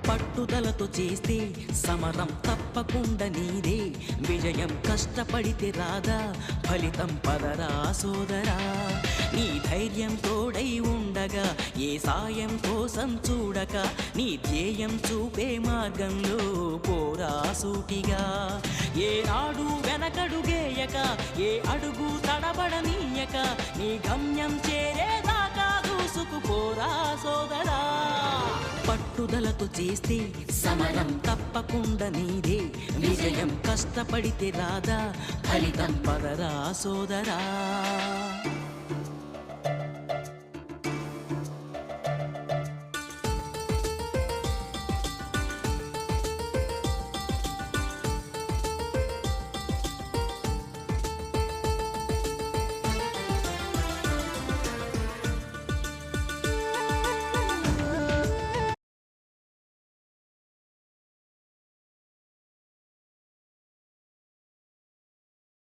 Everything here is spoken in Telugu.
పట్టుదలతో చేస్తే సమరం తప్పకుండా నీదే, విజయం కష్టపడితే రాదా ఫలితం పదరా సోదరా. నీ ధైర్యం తోడై ఉండగా ఏ సాయం కోసం చూడక, నీ ధ్యేయం చూపే మార్గంలో పోరా సూటిగా. ఏనాడు వెనకడుగేయక ఏ అడుగు తడబడనీయక, నీ గమ్యం చేరేదాకా దూసుకుపోరా సోదరా. పట్టుదలతో చేస్తే సమరం తప్పకుండా నీదే, విజయం కష్టపడితే రాదా ఫలితం పదరా సోదరా.